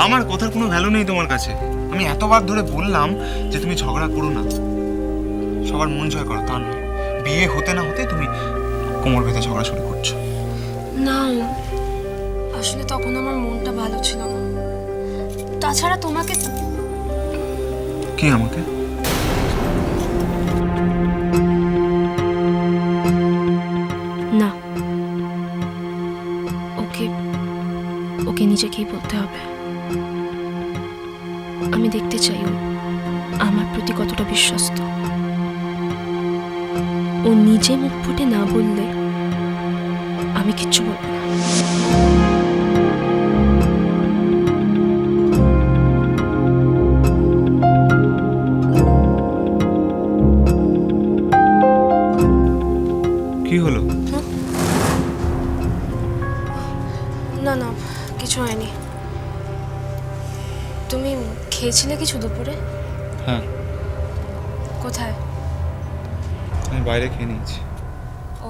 আমার কথার কোনো ভ্যালু নেই তোমার কাছে। আমি এতবার ধরে বললাম যে তুমি ঝগড়া করো না, সবার মন জয় করো, তা নয়। বিয়ে হতে না হতে তুমি কোমর বেঁধে ঝগড়া শুরু করছো। না, আসলে তখন আমার মনটা ভালো ছিল না। তাছাড়া তোমাকে কি আমাকে? না, ওকে ওকে নিজেকেই বলতে হবে। আমি দেখতে চাই ও আমার প্রতি কতটা বিশ্বস্ত। ও নিজে মুখ ফুটে না বললে আমি কিচ্ছু বলবো না। কি হলো? না না, কিছু হয়নি। তুমি খেয়েছিলে কিছু দুপুরে? হ্যাঁ, কোথায়? আমি বাইরে খেয়ে নিয়েছি। ও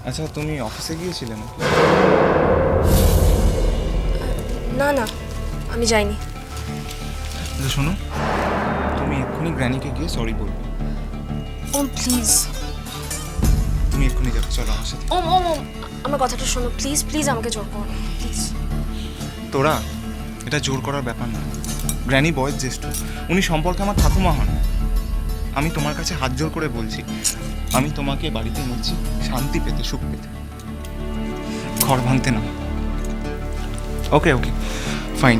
আচ্ছা, তুমি অফিসে গিয়েছিলে নাকি? না না, আমি যাইনি। আচ্ছা শোনো, তুমি এক্ষুনি গ্র্যানিকে গিয়ে সরি বলবে। ও প্লিজ, তুমি এক্ষুনি যাবে, চলো আমার সাথে। ও ও ও, আমার কথাটা শোনো প্লিজ, প্লিজ আমাকে জোর করো না প্লিজ। তোরা, এটা জোর করার ব্যাপার না। গ্র্যানি বয়স জ্যেষ্ঠ, উনি সম্পর্কে আমার ঠাকুমা হন। আমি তোমার কাছে হাত জোর করে বলছি, আমি তোমাকে বাড়িতে নিচ্ছি শান্তি পেতে, সুখ পেতে, ঘর ভাঙতে না। ওকে ওকে, ফাইন।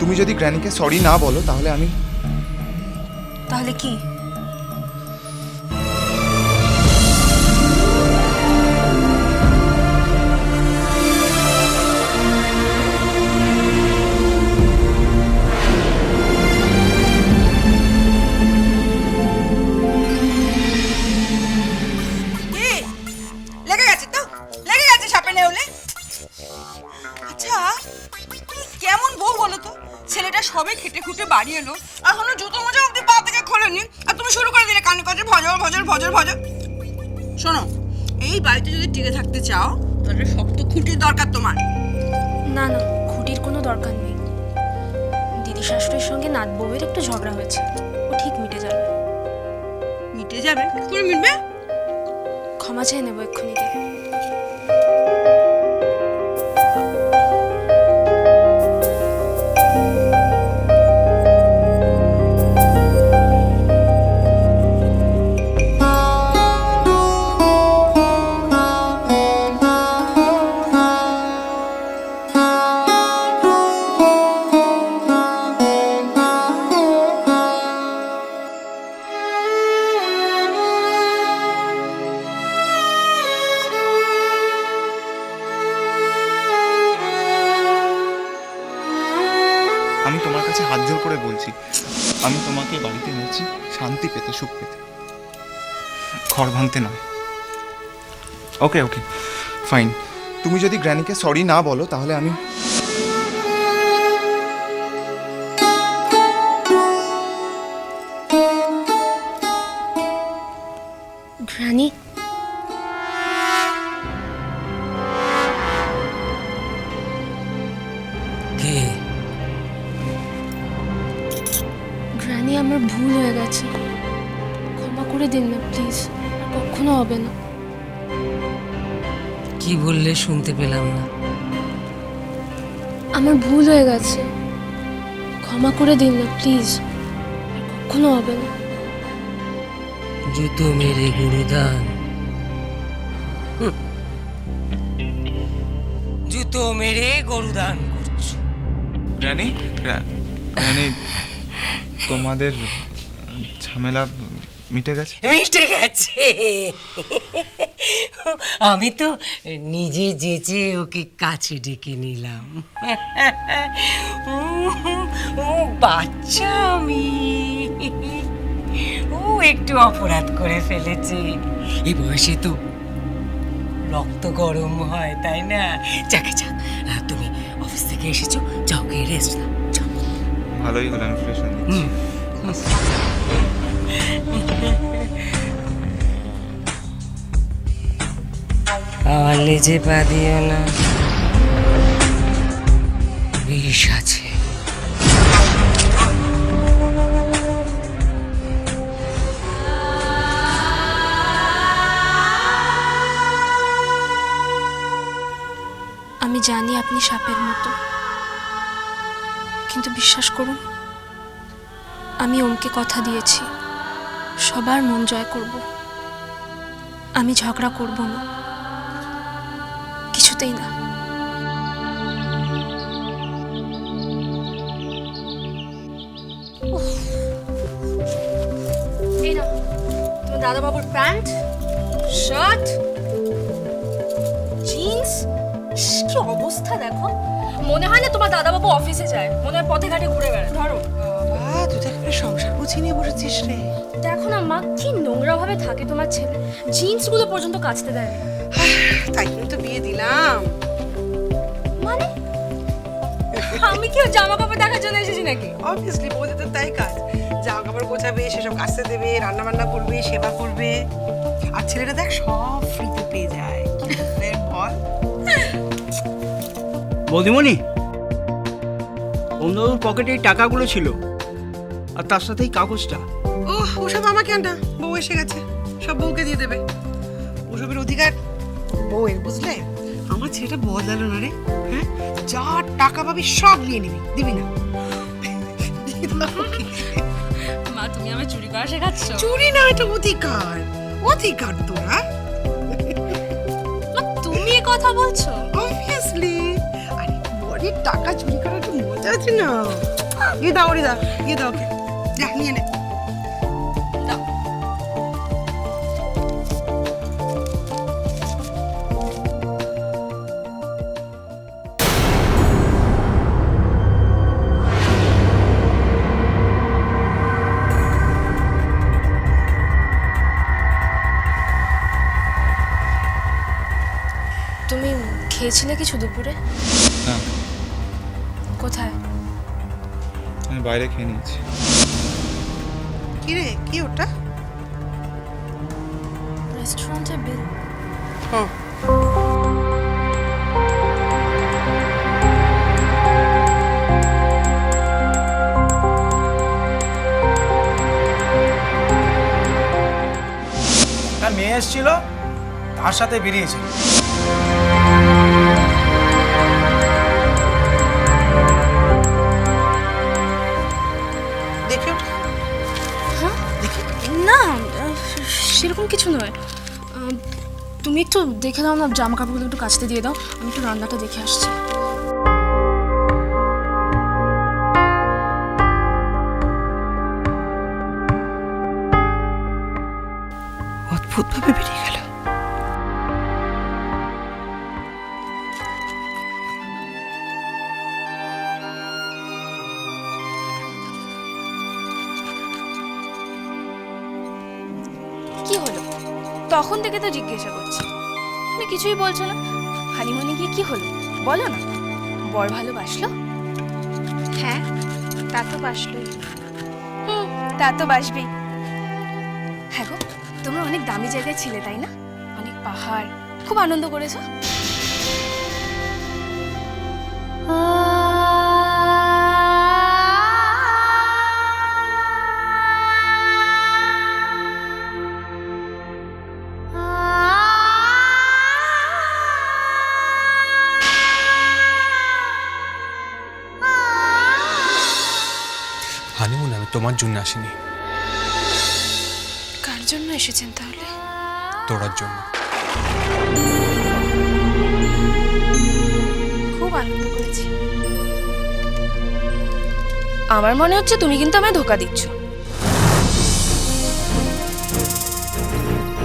তুমি যদি গ্র্যানিকে সরি না বলো তাহলে আমি তাহলে কি? লেগে গেছে তো, লেগে গেছে সাপে নেউলে। আচ্ছা, তুমি কেমন বউ বলো তো? ছেলেটা সবে খেটে খুঁটে বাড়ি এলো, এখনো জুতো মোজা অব্দি পা থেকে খোলেনি, আর তুমি শুরু করে দিলে কানে কাছে ভজর ভজর ভজর ভজর। শোনো, এই বাড়িতে যদি টিকে থাকতে চাও তাহলে শক্ত খুঁটির দরকার তোমার। না না, খুঁটির কোনো দরকার নেই। দিদি শাশুড়ির সঙ্গে নাত বউয়ের একটু ঝগড়া হয়েছে, ও ঠিক মিটে যাবে। মিটে যাবে? তুমি মিটবে? ক্ষমা চেয়ে নেবো এক্ষুনি গিয়ে। আমি তোমার কাছে হাত জোর করে বলছি, আমি তোমাকে বাড়িতে নিচ্ছি শান্তি পেতে, সুখ পেতে, ঘর ভাঙতে নয়। ওকে ওকে, ফাইন। তুমি যদি গ্র্যানিকে সরি না বলো তাহলে আমি গ্রানি, কে? গ্রানি আমার ভুল হয়ে গেছে, ক্ষমা করে দিন না প্লিজ, আর কখনো হবে না। কি বললে শুনতে পেলাম না। আমার ভুল হয়ে গেছে, ক্ষমা করে দিন না প্লিজ, আর কখনো হবে না। জুতো মেরে গুরুদান, জুতো মেরে গরুদান করছো। গ্র্যানি, গ্র্যানি, তোমাদের ঝামেলা মিটে গেছে? মিটে গেছে। আমি তো নিজে যেচে ওকে কাছে ডেকে নিলাম। ও বাচ্চা, আমি ও একটু অপরাধ করে ফেলেছে। এই বয়সে তো রক্ত গরম হয়, তাই না? যাকে যাক, তুমি অফিস থেকে এসেছো, যাও গিয়ে রেস্ট নাও, যাও। ভালোই হলো, আমি ফ্রেশ হয়ে নিচ্ছি। আমার লেজে পা দিও না, বিষ আছে। জানি আপনি সাপের মতো, কিন্তু বিশ্বাস করুন, আমি ওমকে কথা দিয়েছি সবার মন জয় করব। আমি ঝগড়া করব না, কিছুতেই না। এই না তোমার দাদাবাবুর প্যান্ট, শার্ট, জিন্স, কি অবস্থা দেখো। মনে হয় না তোমার দাদাবাবু অফিসে যায়, মনে হয় পথে ঘাটে ঘুরে বেড়ায়। ধরো বাবা, তুই তো একেবারে সংসার গুছিয়ে নিয়ে বসেছিস রে। দেখো না মা, কি নোংরা ভাবে থাকে তোমার ছেলে, জিন্সগুলো পর্যন্ত কাচতে দেয় না। তাই কিন্তু বিয়ে দিলাম। মানে আমি কি ওর জামা কাপড় দেখার জন্য এসেছি নাকি? অবভিয়াসলি বলতে তো তাই কাজ, জামা কাপড় গোছাবে, সেসব কাচতে দেবে, রান্না বান্না করবে, সেবা করবে। আর ছেলেটা দেখ সব ফ্রিতে পেয়ে যায়। কি বলতে বল? বৌদিমণি, অন্যর পকেটে এই টাকাগুলো ছিল আর তার সাথে এই কাগজটা। ওসব আমাকে আনটা, বউ এসে গেছে, সব বউকে দিয়ে দেবে। ওসবের অধিকার বউয়ের, বুঝলে? আমার ছেলেটা বদলালো না রে। হ্যাঁ, যা টাকা পাবি সব নিয়ে নিবি, দিবি না? মা, তুমি আমার চুরি করা শেখাচ্ছ? চুরি না, এটা অধিকার। অধিকার তোরা। মা, তুমি এ কথা বলছো? অবভিয়াসলি। আরে বড়ির টাকা চুরি করার একটু মজা আছে না। গিয়ে দাও রে, গিয়ে দাও ওকে, যা নিয়ে নে। দাও। তুমি খেয়েছিলে কিছু দুপুরে? না, কোথায়? আমি বাইরে খেয়ে নিয়েছি। কি রে, কি ওটা? রেস্টুরেন্টের বিল। হ্যাঁ, একটা মেয়ে এসেছিল, তার সাথে বেরিয়েছিল। দেখে ওটা। হ্যাঁ? না, সেরকম কিছু নয়। তুমি একটু দেখে দাও না, জামা কাপড়গুলো একটু কাচতে দিয়ে দাও, আমি একটু রান্নাটা দেখে আসছি। অদ্ভুত ভাবে বেরিয়ে গেল। কি হলো? তখন থেকে তো জিজ্ঞাসা করছি, তুমি কিছুই বলছো না। হানিমুনে গিয়ে কি হলো বলো না। বর ভালোবাসলো? হ্যাঁ, তা তো বাসলোই। তা তো বাসবেই। হ্যাঁ গো, তোমরা অনেক দামি জায়গায় ছিলে তাই না? অনেক পাহাড়, খুব আনন্দ করেছো। হানিমুন আমি তোমার জন্য আসিনি, কার জন্য এসেছেন তাহলে? তোরার জন্য। খুব আনন্দ করেছি। আমার মনে হচ্ছে তুমি কিন্তু আমায় ধোকা দিচ্ছ।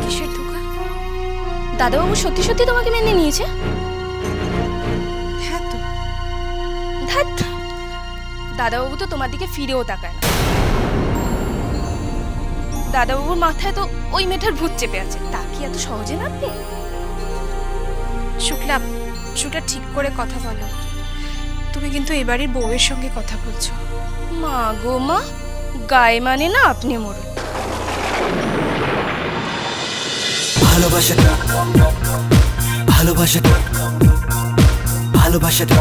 কিসের ধোকা? দাদাবাবু সত্যি সত্যি তোমাকে মেনে নিয়েছে? হ্যাঁ তো। ধ্যাৎ, দাদাবাবু তো তোমার দিকে ফিরেও তাকায় না। দাদাবাবুর মাথায় তো ওই মেয়েটার ভূত চেপে আছে, তা কি এত সহজে নামবে? শুক্লা, শুক্লা ঠিক করে কথা বলো। তুমি কিন্তু এবারের বউয়ের সঙ্গে কথা বলছো। মা গো মা, গায়ে মানে না আপনি মরুন। ভালোবাসাটা ভালোবাসাটা ভালোবাসাটা